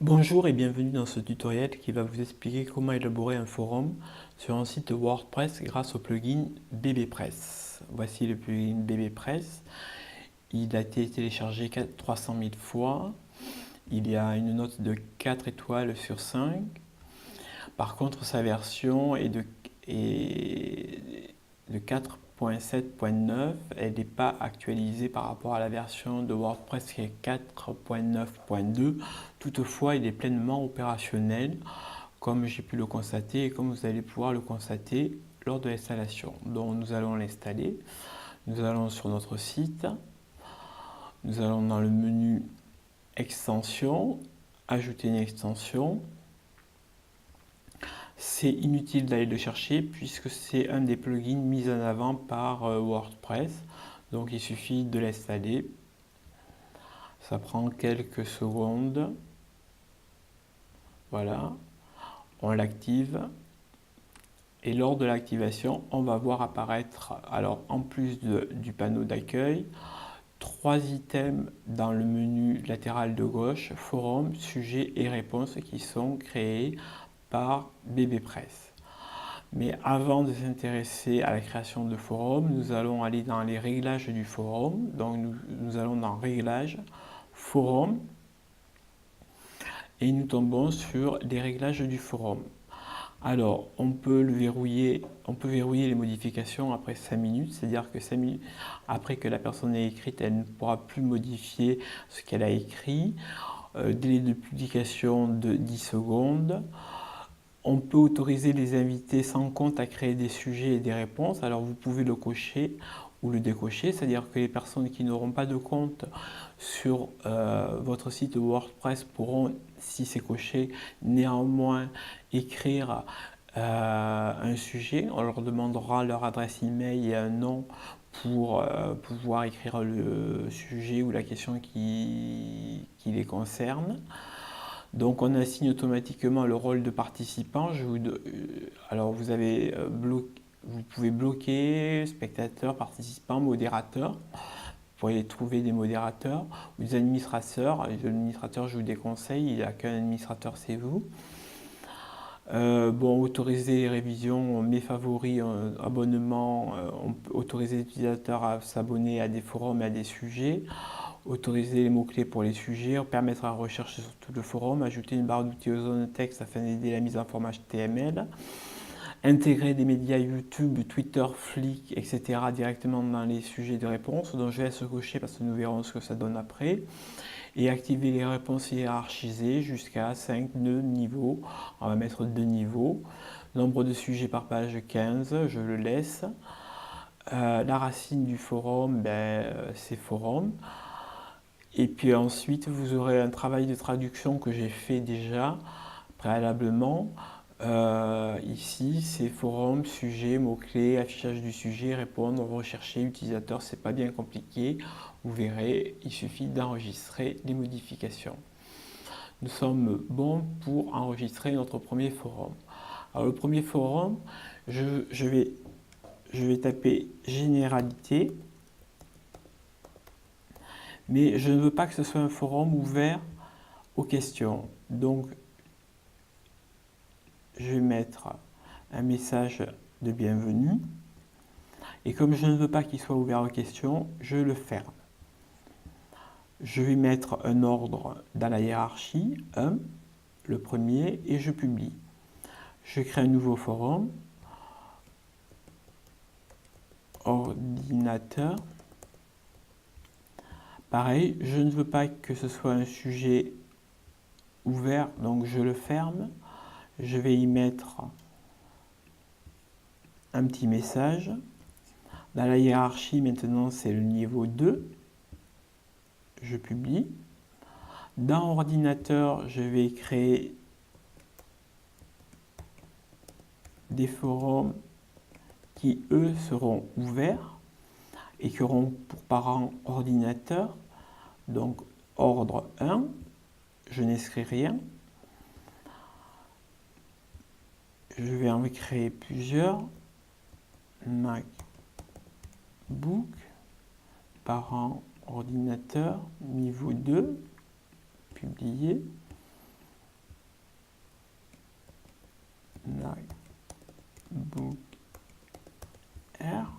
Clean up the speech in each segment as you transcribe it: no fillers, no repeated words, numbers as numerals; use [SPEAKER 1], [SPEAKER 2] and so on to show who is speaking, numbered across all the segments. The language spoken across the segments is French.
[SPEAKER 1] Bonjour et bienvenue dans ce tutoriel qui va vous expliquer comment élaborer un forum sur un site WordPress grâce au plugin BBPress. Voici le plugin BBPress. Il a été téléchargé 300 000 fois. Il y a une note de 4 étoiles sur 5. Par contre, sa version est de 4.7.9. Elle n'est pas actualisée par rapport à la version de WordPress qui est 4.9.2. Toutefois, il est pleinement opérationnel, comme j'ai pu le constater et comme vous allez pouvoir le constater lors de l'installation. Donc, nous allons l'installer. Nous allons sur notre site. Nous allons dans le menu Extension, ajouter une extension. C'est inutile d'aller le chercher puisque c'est un des plugins mis en avant par WordPress. Donc il suffit de l'installer. Ça prend quelques secondes. Voilà. On l'active. Et lors de l'activation, on va voir apparaître, alors en plus du panneau d'accueil, 3 items dans le menu latéral de gauche, forum, sujets et réponses qui sont créés par BBPress. Mais avant de s'intéresser à la création de forum, nous allons aller dans les réglages du forum. Donc nous allons dans Réglages, Forum, et nous tombons sur les réglages du forum. Alors, on peut verrouiller les modifications après 5 minutes, c'est-à-dire que 5 minutes après que la personne ait écrit, elle ne pourra plus modifier ce qu'elle a écrit. Délai de publication de 10 secondes. On peut autoriser les invités sans compte à créer des sujets et des réponses. Alors vous pouvez le cocher ou le décocher, c'est-à-dire que les personnes qui n'auront pas de compte sur votre site WordPress pourront, si c'est coché, néanmoins écrire un sujet. On leur demandera leur adresse email et un nom pour pouvoir écrire le sujet ou la question qui les concerne. Donc on assigne automatiquement le rôle de participant. Alors vous pouvez bloquer spectateur, participant, modérateur. Vous pourriez trouver des modérateurs ou des administrateurs. L'administrateur, je vous déconseille, il n'y a qu'un administrateur, c'est vous. Autoriser les révisions, mes favoris, abonnements, on peut autoriser l'utilisateur à s'abonner à des forums et à des sujets. Autoriser les mots-clés pour les sujets, permettre la recherche sur tout le forum, ajouter une barre d'outils aux zones de texte afin d'aider la mise en format HTML, intégrer des médias YouTube, Twitter, Flick, etc. directement dans les sujets de réponse, donc je laisse cocher parce que nous verrons ce que ça donne après, et activer les réponses hiérarchisées jusqu'à 5 niveaux, on va mettre 2 niveaux, nombre de sujets par page 15, je le laisse, la racine du forum, c'est forum. Et puis ensuite, vous aurez un travail de traduction que j'ai fait déjà préalablement. Ici, c'est forum, sujet, mots-clés, affichage du sujet, répondre, rechercher, utilisateur. C'est pas bien compliqué. Vous verrez, il suffit d'enregistrer les modifications. Nous sommes bons pour enregistrer notre premier forum. Alors, le premier forum, je vais taper généralité. Mais je ne veux pas que ce soit un forum ouvert aux questions. Donc, je vais mettre un message de bienvenue. Et comme je ne veux pas qu'il soit ouvert aux questions, je le ferme. Je vais mettre un ordre dans la hiérarchie, 1, le premier, et je publie. Je crée un nouveau forum, ordinateur. Pareil, je ne veux pas que ce soit un sujet ouvert, donc je le ferme. Je vais y mettre un petit message. Dans la hiérarchie, maintenant, c'est le niveau 2. Je publie. Dans ordinateur, je vais créer des forums qui, eux, seront ouverts et qui auront pour parent ordinateur. Donc, ordre 1, je n'inscris rien. Je vais en créer plusieurs. MacBook, parent ordinateur, niveau 2, publier. MacBook Air,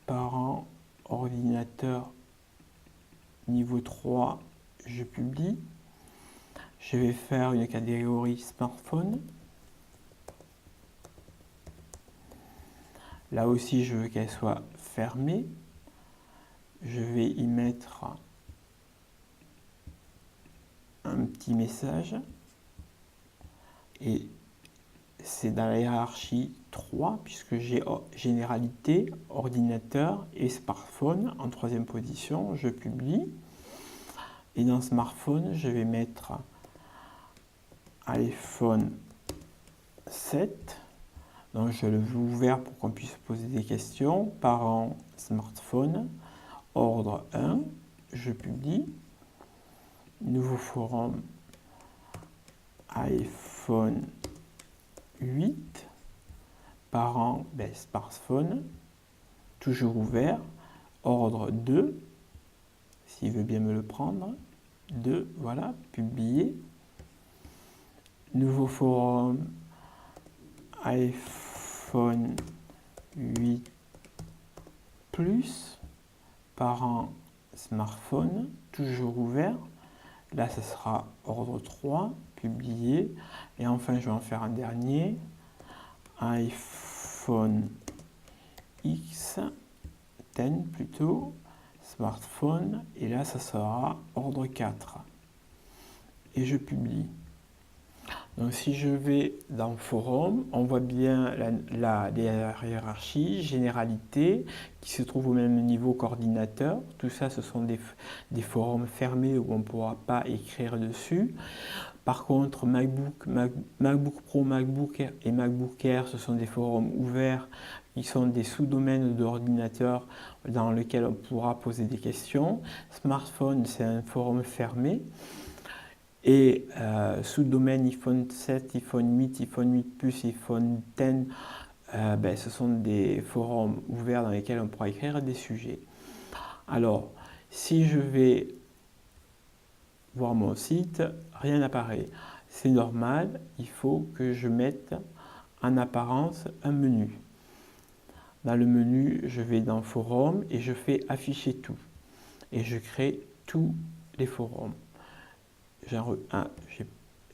[SPEAKER 1] parent ordinateur niveau 3, je publie. Je vais faire une catégorie smartphone. Là aussi, je veux qu'elle soit fermée. Je vais y mettre un petit message. Et c'est dans la hiérarchie 3, puisque j'ai généralité, ordinateur et smartphone en troisième position. Je publie. Et dans smartphone, je vais mettre iPhone 7. Donc je le veux ouvert pour qu'on puisse poser des questions. Parent smartphone, ordre 1, je publie. Nouveau forum iPhone 8. Parent smartphone, toujours ouvert. Ordre 2, s'il veut bien me le prendre. 2, voilà, publié. Nouveau forum iPhone 8 Plus, parent smartphone, toujours ouvert. Là, ce sera ordre 3, publié. Et enfin, je vais en faire un dernier. iPhone X, 10 plutôt, smartphone. Et là, ça sera ordre 4. Et je publie. Donc si je vais dans Forum, on voit bien la hiérarchie, généralité, qui se trouve au même niveau qu'ordinateur. Tout ça, ce sont des forums fermés où on ne pourra pas écrire dessus. Par contre, MacBook Pro, MacBook Air et MacBook Air, ce sont des forums ouverts qui sont des sous-domaines d'ordinateur dans lesquels on pourra poser des questions. Smartphone, c'est un forum fermé. Et sous-domaine iPhone 7, iPhone 8, iPhone 8 Plus, iPhone X, ce sont des forums ouverts dans lesquels on pourra écrire des sujets. Alors, si je vais voir mon site, rien n'apparaît. C'est normal, il faut que je mette en apparence un menu. Dans le menu, je vais dans Forum et je fais afficher tout. Et je crée tous les forums.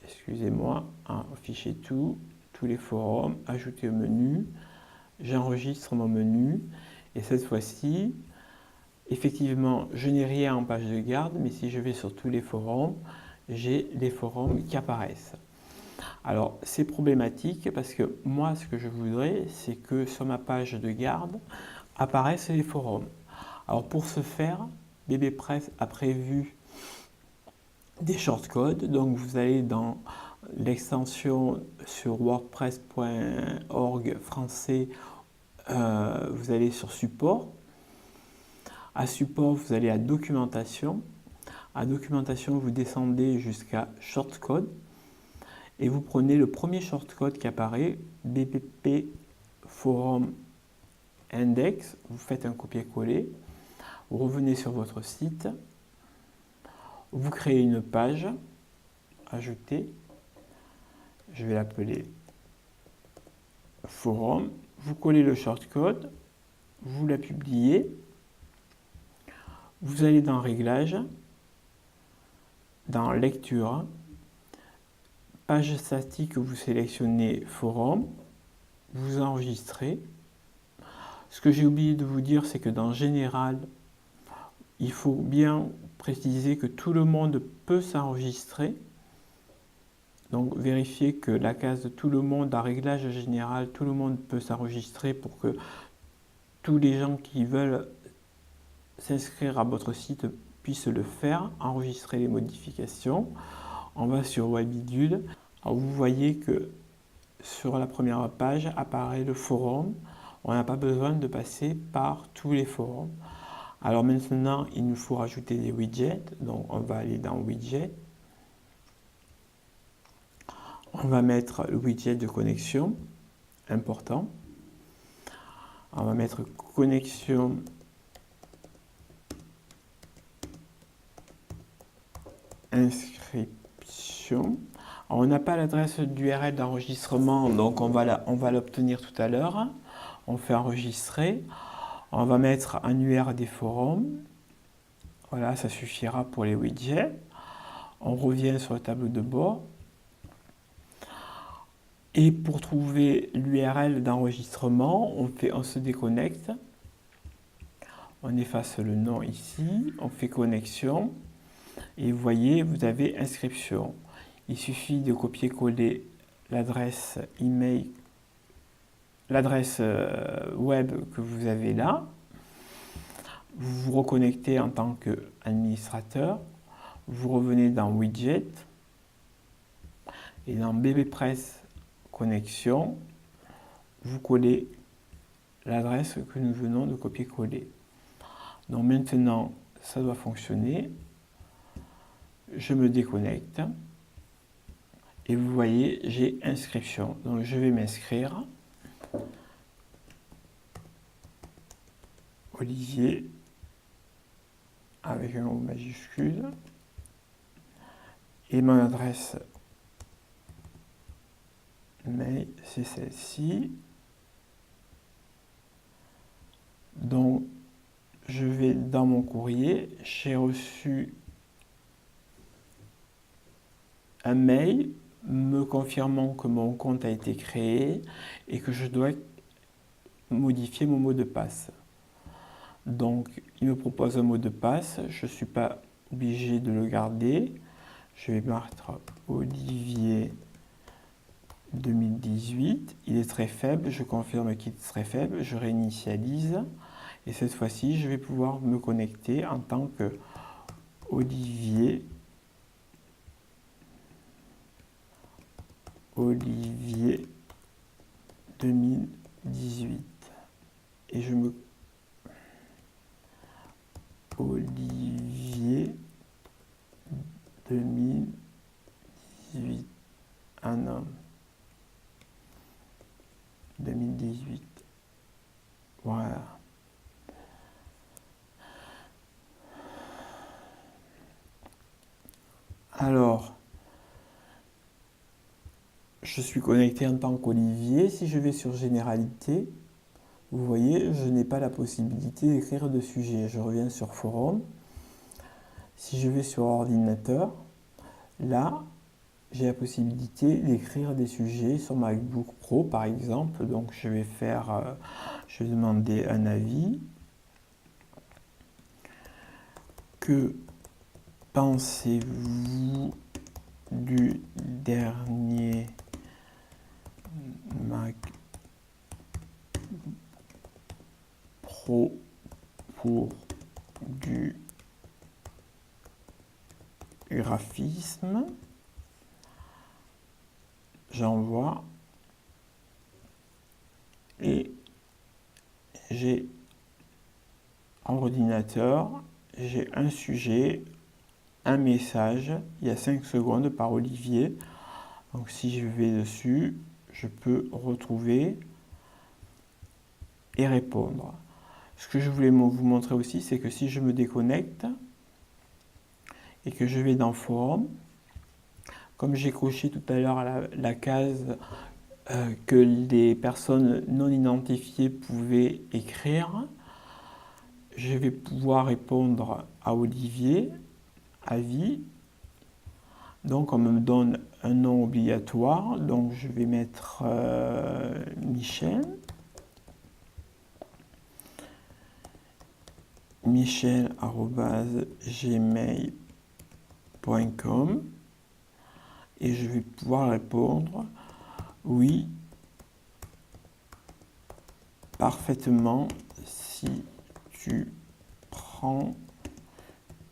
[SPEAKER 1] Excusez-moi, afficher tous les forums, ajouter au menu, j'enregistre mon menu et cette fois-ci, effectivement, je n'ai rien en page de garde, mais si je vais sur tous les forums, j'ai les forums qui apparaissent. Alors, c'est problématique parce que moi, ce que je voudrais, c'est que sur ma page de garde apparaissent les forums. Alors, pour ce faire, BBPress a prévu des shortcodes. Donc vous allez dans l'extension sur wordpress.org français, vous allez sur support. À support, vous allez à documentation. À documentation, vous descendez jusqu'à shortcode et vous prenez le premier shortcode qui apparaît, BPP Forum Index. Vous faites un copier-coller. Vous revenez sur votre site. Vous créez une page, ajouter, je vais l'appeler forum, vous collez le shortcode, vous la publiez, vous allez dans Réglages, dans Lecture, page statique, vous sélectionnez Forum, vous enregistrez. Ce que j'ai oublié de vous dire, c'est que dans Général, il faut bien préciser que tout le monde peut s'enregistrer. Donc vérifiez que la case de tout le monde, à réglage général, tout le monde peut s'enregistrer pour que tous les gens qui veulent s'inscrire à votre site puissent le faire, enregistrer les modifications. On va sur Webidule. Alors vous voyez que sur la première page apparaît le forum. On n'a pas besoin de passer par tous les forums. Alors maintenant, il nous faut rajouter des widgets. Donc on va aller dans Widget. On va mettre le widget de connexion, important. On va mettre connexion inscription. On n'a pas l'adresse d'URL d'enregistrement, donc on va l'obtenir tout à l'heure. On fait enregistrer. On va mettre un URL des forums. Voilà, ça suffira pour les widgets. On revient sur le tableau de bord. Et pour trouver l'URL d'enregistrement, on se déconnecte. On efface le nom ici. On fait connexion. Et vous voyez, vous avez inscription. Il suffit de copier-coller l'adresse email, l'adresse web que vous avez là. Vous vous reconnectez en tant qu'administrateur. Vous revenez dans Widget. Et dans BBPress Connexion, vous collez l'adresse que nous venons de copier-coller. Donc maintenant, ça doit fonctionner. Je me déconnecte. Et vous voyez, j'ai inscription. Donc je vais m'inscrire. Olivier, avec un O majuscule. Et mon adresse mail, c'est celle-ci. Donc, je vais dans mon courrier. J'ai reçu un mail me confirmant que mon compte a été créé et que je dois modifier mon mot de passe. Donc, il me propose un mot de passe. Je ne suis pas obligé de le garder. Je vais mettre Olivier 2018. Il est très faible. Je confirme qu'il est très faible. Je réinitialise. Et cette fois-ci, je vais pouvoir me connecter en tant que Olivier 2018. Et je me... Olivier 2018. Un homme. 2018. Voilà. Alors, je suis connecté en tant qu'Olivier. Si je vais sur Généralité, vous voyez, je n'ai pas la possibilité d'écrire de sujet. Je reviens sur Forum. Si je vais sur Ordinateur, là, j'ai la possibilité d'écrire des sujets sur MacBook Pro, par exemple. Donc, je vais demander un avis. Que pensez-vous du dernier Mac Pro pour du graphisme? J'envoie et j'ai en ordinateur, j'ai un sujet, un message, il y a 5 secondes par Olivier. Donc si je vais dessus, je peux retrouver et répondre. Ce que je voulais vous montrer aussi, c'est que si je me déconnecte et que je vais dans Forum, comme j'ai coché tout à l'heure la case que les personnes non identifiées pouvaient écrire, je vais pouvoir répondre à Olivier, avis. Donc on me donne un nom obligatoire, donc je vais mettre Michel. michel@gmail.com et je vais pouvoir répondre oui, parfaitement, si tu prends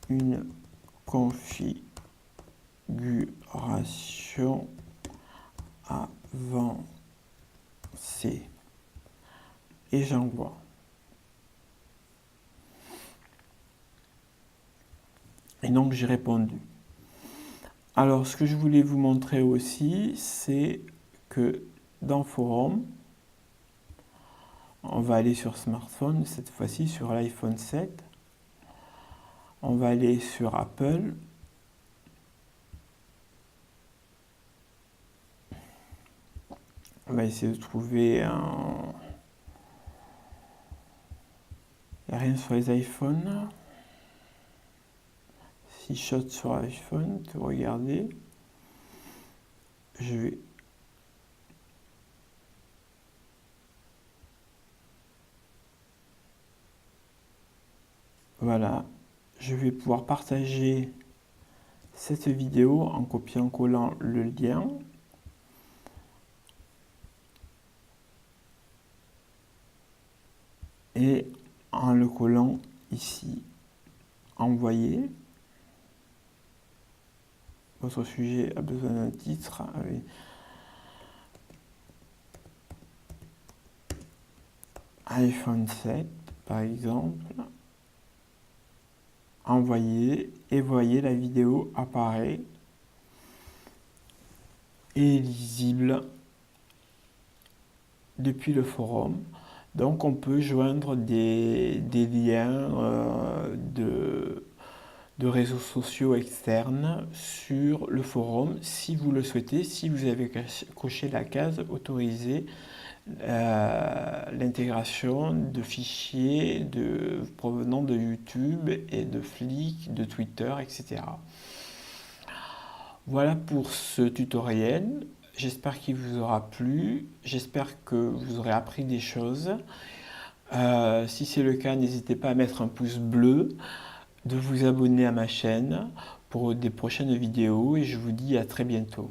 [SPEAKER 1] une configuration avancée. Et j'envoie. Et donc j'ai répondu. Alors ce que je voulais vous montrer aussi, c'est que dans Forum, on va aller sur smartphone, cette fois-ci sur l'iPhone 7. On va aller sur Apple. On va essayer de trouver un... Il n'y a rien sur les iPhones. Si je saute sur iPhone, regardez. Je vais... Voilà. Je vais pouvoir partager cette vidéo en copiant-collant le lien. Et en le collant ici. Envoyer. Votre sujet a besoin d'un titre. iPhone 7 par exemple. Envoyer et voyez la vidéo apparaît et est lisible depuis le forum. Donc on peut joindre des liens de réseaux sociaux externes sur le forum si vous le souhaitez, si vous avez coché la case autoriser l'intégration de fichiers provenant de YouTube et de Flickr, de Twitter, etc. Voilà pour ce tutoriel. J'espère qu'il vous aura plu. J'espère que vous aurez appris des choses. Si c'est le cas, n'hésitez pas à mettre un pouce bleu, de vous abonner à ma chaîne pour des prochaines vidéos et je vous dis à très bientôt.